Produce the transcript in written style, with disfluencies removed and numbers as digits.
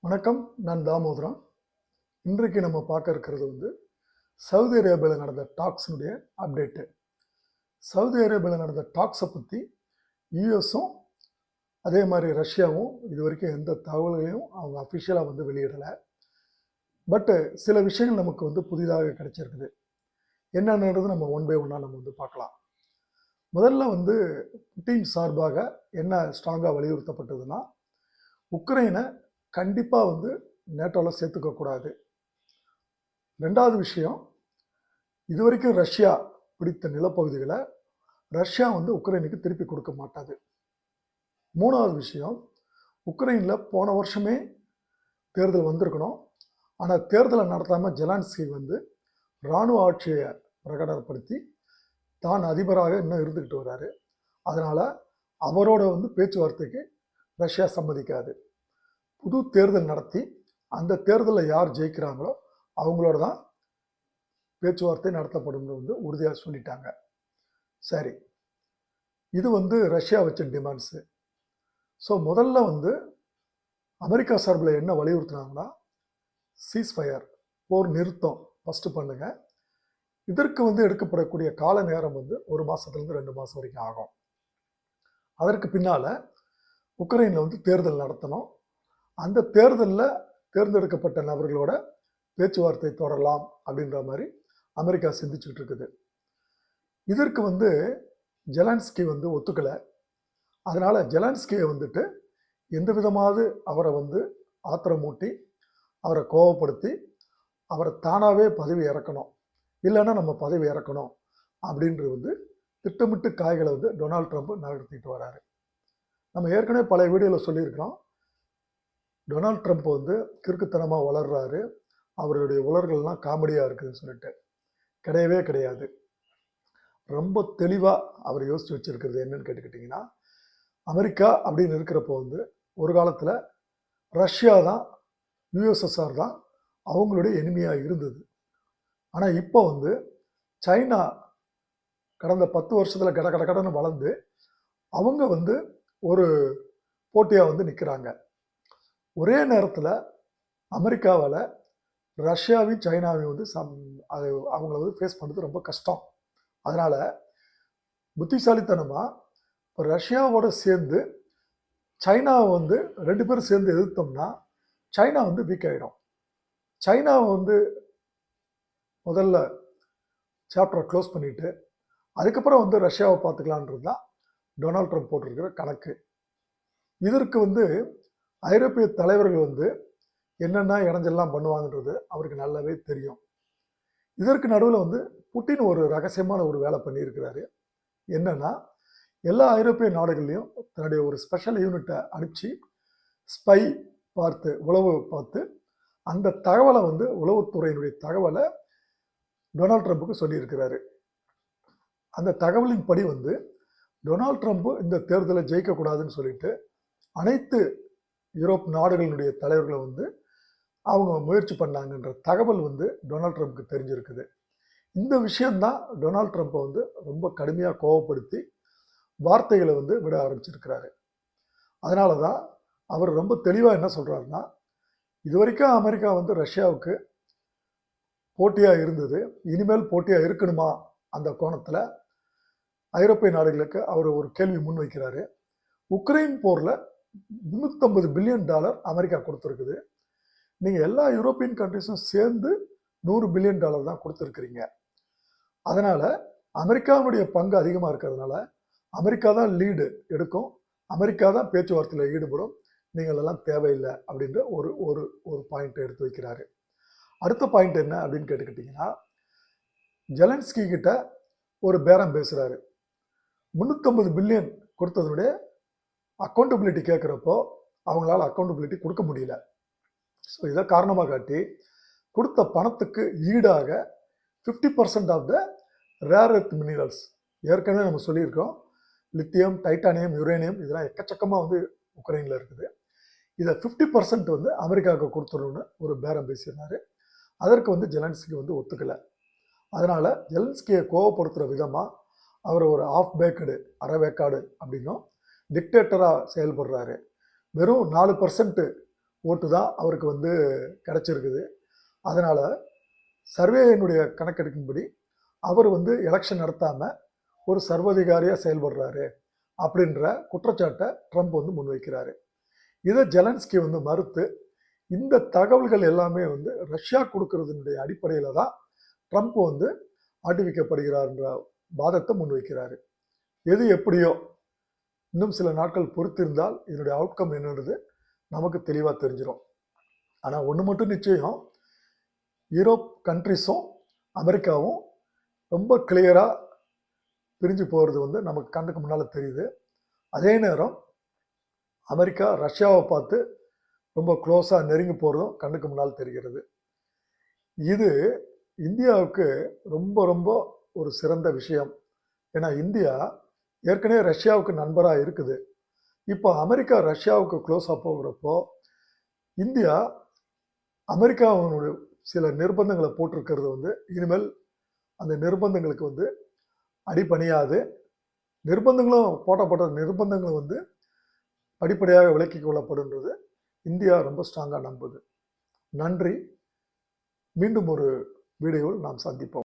வணக்கம். நான் தாமோதரன். இன்றைக்கு நம்ம பார்க்க இருக்கிறது சவுதி அரேபியாவில் நடந்த டாக்ஸினுடைய அப்டேட்டு. சவுதி அரேபியாவில் நடந்த டாக்ஸை பற்றி யூஎஸும் அதே மாதிரி ரஷ்யாவும் இது வரைக்கும் எந்த தகவல்களையும் அவங்க அஃபிஷியலாக வெளியிடலை. பட்டு சில விஷயங்கள் நமக்கு புதிதாக கிடைச்சிருக்குது. என்னன்றது நம்ம ஒன் பை ஒன்னாக நம்ம பார்க்கலாம். முதல்ல புட்டின் சார்பாக என்ன ஸ்ட்ராங்காக வலியுறுத்தப்பட்டதுன்னா, உக்ரைனை கண்டிப்பாக நேட்டோவில் சேர்த்துக்கக்கூடாது. ரெண்டாவது விஷயம், இது வரைக்கும் ரஷ்யா பிடித்த நிலப்பகுதிகளை ரஷ்யா உக்ரைனுக்கு திருப்பி கொடுக்க மாட்டாது. மூணாவது விஷயம், உக்ரைனில் போன வருஷமே தேர்தல் வந்திருக்கணும். ஆனால் தேர்தலை நடத்தாமல் ஜெலன்ஸ்கி இராணுவ ஆட்சியை பிரகடனப்படுத்தி தான் அதிபராக இன்னும் இருந்துக்கிட்டு வர்றாரு. அதனால் அவரோட பேச்சுவார்த்தைக்கு ரஷ்யா சம்மதிக்காது. புது தேர்தல் நடத்தி அந்த தேர்தலில் யார் ஜெயிக்கிறாங்களோ அவங்களோட தான் பேச்சுவார்த்தை நடத்தப்படும் உறுதியாக சொல்லிட்டாங்க. சரி, இது ரஷ்யா வச்ச டிமாண்ட்ஸு. ஸோ முதல்ல அமெரிக்கா சார்பில் என்ன வலியுறுத்தினாங்கன்னா, சீஸ்ஃபயர், போர் நிறுத்தம் ஃபஸ்ட்டு பண்ணுங்க. இதற்கு எடுக்கப்படக்கூடிய கால நேரம் 1 மாதத்துலேருந்து 2 மாதம் வரைக்கும் ஆகும். அதற்கு பின்னால் உக்ரைனில் தேர்தல் நடத்தணும். அந்த தேர்தலில் தேர்ந்தெடுக்கப்பட்ட நபர்களோட பேச்சுவார்த்தை தொடரலாம் அப்படின்ற மாதிரி அமெரிக்கா சிந்திச்சுக்கிட்டு இருக்குது. இதற்கு ஜெலன்ஸ்கி ஒத்துக்கலை. அதனால் ஜெலன்ஸ்கியை எந்த விதமாவது அவரை ஆத்திரமூட்டி அவரை கோபப்படுத்தி அவரை தானாகவே பதவி இறக்கணும், இல்லைன்னா நம்ம பதவி இறக்கணும் அப்படின்றது திட்டமிட்டு காய்களை டொனால்ட் ட்ரம்ப் நகர்த்திட்டு வராரு. நம்ம ஏற்கனவே பல வீடியோவில் சொல்லியிருக்கிறோம், டொனால்ட் ட்ரம்ப் கிறுக்குத்தனமாக வளர்றாரு, அவருடைய உலர்கள்லாம் காமெடியாக இருக்குதுன்னு சொல்லிட்டு. கிடையவே கிடையாது. ரொம்ப தெளிவாக அவர் யோசித்து வச்சுருக்கிறது என்னன்னு கேட்டுக்கிட்டிங்கன்னா, அமெரிக்கா அப்படின்னு இருக்கிறப்போ ஒரு காலத்தில் ரஷ்யா தான், யுஎஸ்எஸ்ஆர் தான் அவங்களுடைய எனிமியாக இருந்தது. ஆனால் இப்போ சைனா கடந்த 10 வருஷத்தில் கடன்னு வளர்ந்து அவங்க ஒரு போட்டியாக நிற்கிறாங்க. ஒரே நேரத்தில் அமெரிக்காவில் ரஷ்யாவையும் சைனாவையும் அது அவங்கள ஃபேஸ் பண்ணுறது ரொம்ப கஷ்டம். அதனால் புத்திசாலித்தனமாக இப்போ ரஷ்யாவோட சேர்ந்து சைனாவை 2 பேரும் சேர்ந்து எதிர்த்தோம்னா சைனா வீக் ஆகிடும். சைனாவை முதல்ல சாப்டரை க்ளோஸ் பண்ணிவிட்டு அதுக்கப்புறம் ரஷ்யாவை பார்த்துக்கலான்றது தான் டொனால்ட் ட்ரம்ப் போட்டிருக்கிற கணக்கு. இதற்கு ஐரோப்பிய தலைவர்கள் என்னென்ன இடைஞ்செல்லாம் பண்ணுவாங்கன்றது அவருக்கு நல்லாவே தெரியும். இதற்கு நடுவில் புட்டின் ஒரு ரகசியமான ஒரு வேலை பண்ணியிருக்கிறாரு. என்னென்னா, எல்லா ஐரோப்பிய நாடுகள்லையும் தன்னுடைய ஒரு ஸ்பெஷல் யூனிட்டை அனுப்பிச்சு ஸ்பை பார்த்து, உளவு பார்த்து, அந்த தகவலை உளவுத்துறையினுடைய தகவலை டொனால்ட் ட்ரம்ப்புக்கு சொல்லியிருக்கிறாரு. அந்த தகவலின் படி டொனால்ட் ட்ரம்ப் இந்த தேர்தலை ஜெயிக்கக்கூடாதுன்னு சொல்லிட்டு அனைத்து யூரோப் நாடுகளினுடைய தலைவர்களை அவங்க முயற்சி பண்ணாங்கன்ற தகவல் டொனால்ட் ட்ரம்ப்புக்கு தெரிஞ்சிருக்குது. இந்த விஷயந்தான் டொனால்ட் ட்ரம்ப்பை ரொம்ப கடுமையாக கோபப்படுத்தி வார்த்தைகளை விட ஆரம்பிச்சிருக்கிறாரு. அதனால தான் அவர் ரொம்ப தெளிவாக என்ன சொல்கிறாருன்னா, இது வரைக்கும் அமெரிக்கா ரஷ்யாவுக்கு போட்டியாக இருந்தது, இனிமேல் போட்டியாக இருக்கணுமா? அந்த கோணத்தில் ஐரோப்பிய நாடுகளுக்கு அவர் ஒரு கேள்வி முன்வைக்கிறாரு. உக்ரைன் போரில் $350 பில்லியன் அமெரிக்கா கொடுத்துருக்குது. நீங்கள் எல்லா யூரோப்பியன் கண்ட்ரிஸும் சேர்ந்து $100 பில்லியன் தான் கொடுத்துருக்குறீங்க. அதனால் அமெரிக்காவுடைய பங்கு அதிகமாக இருக்கிறதுனால அமெரிக்கா தான் லீடு எடுக்கும், அமெரிக்கா தான் பேச்சுவார்த்தையில் ஈடுபடும், நீங்கள் எல்லாம் தேவையில்லை அப்படின்ற ஒரு ஒரு ஒரு பாயிண்ட்டை எடுத்து வைக்கிறாரு. அடுத்த பாயிண்ட் என்ன அப்படின்னு கேட்டுக்கிட்டிங்கன்னா, ஜெலன்ஸ்கி கிட்ட ஒரு பேரம் பேசுகிறாரு. $350 பில்லியன் கொடுத்ததுடைய அக்கௌண்டபிலிட்டி கேட்குறப்போ அவங்களால அக்கௌண்டபிலிட்டி கொடுக்க முடியல. ஸோ இதை காரணமாக காட்டி கொடுத்த பணத்துக்கு ஈடாக 50% of the rare earth minerals, ஏற்கனவே நம்ம சொல்லியிருக்கோம், லித்தியம், டைட்டானியம், யுரேனியம், இதெல்லாம் எக்கச்சக்கமாக உக்ரைனில் இருக்குது. இதை 50% அமெரிக்காவுக்கு கொடுத்துடணும்னு ஒரு பேரம் பேசியிருந்தார். அதற்கு ஜெலன்ஸ்கி ஒத்துக்கலை. அதனால் ஜெலன்ஸ்கியை கோவப்படுத்துகிற விதமாக அவர் ஒரு ஆஃப் பேக்கடு, அரைவேக்காடு அப்படின்னும் டிக்டேட்டராக செயல்படுறாரு. வெறும் 4% ஓட்டு தான் அவருக்கு வந்து கிடச்சிருக்குது. அதனால் சர்வேயினுடைய கணக்கெடுப்பின்படி அவர் வந்து எலெக்ஷன் நடத்தாமல் ஒரு சர்வதிகாரியாக செயல்படுறாரு அப்படின்ற குற்றச்சாட்டை ட்ரம்ப் வந்து முன்வைக்கிறாரு. இதை ஜெலன்ஸ்கி வந்து மறுத்து இந்த தகவல்கள் எல்லாமே வந்து ரஷ்யா கொடுக்கறதுனுடைய அடிப்படையில் தான் ட்ரம்ப் வந்து ஆட்டுவிக்கப்படுகிறார்ன்ற வாதத்தை முன்வைக்கிறாரு. எது எப்படியோ இன்னும் சில நாட்கள் பொறுத்திருந்தால் இதனுடைய அவுட்கம் என்னன்றது நமக்கு தெளிவாக தெரிஞ்சிடும். ஆனால் ஒன்று மட்டும் நிச்சயம், யூரோப் கண்ட்ரிஸும் அமெரிக்காவும் ரொம்ப கிளியராக பிரிஞ்சு போகிறது வந்து நமக்கு கண்ணுக்கு முன்னால் தெரியுது. அதே நேரம் அமெரிக்கா ரஷ்யாவை பார்த்து ரொம்ப க்ளோஸாக நெருங்கி போகிறதும் கண்ணுக்கு முன்னால் தெரிகிறது. இது இந்தியாவுக்கு ரொம்ப ரொம்ப ஒரு சிறந்த விஷயம். ஏன்னா இந்தியா ஏற்கனவே ரஷ்யாவுக்கு நண்பராக இருக்குது. இப்போ அமெரிக்கா ரஷ்யாவுக்கு க்ளோஸாக போகிறப்போ இந்தியா அமெரிக்காவினுடைய சில நிர்பந்தங்களை போட்டிருக்கிறது வந்து இனிமேல் அந்த நிர்பந்தங்களுக்கு வந்து அடிபணியாது. நிர்பந்தங்களும் போட்டப்பட்ட நிர்பந்தங்களும் வந்து படிப்படியாக விலக்கிக் கொள்ளப்படுன்றது இந்தியா ரொம்ப ஸ்ட்ராங்காக நம்புது. நன்றி. மீண்டும் ஒரு வீடியோவில் நாம் சந்திப்போம்.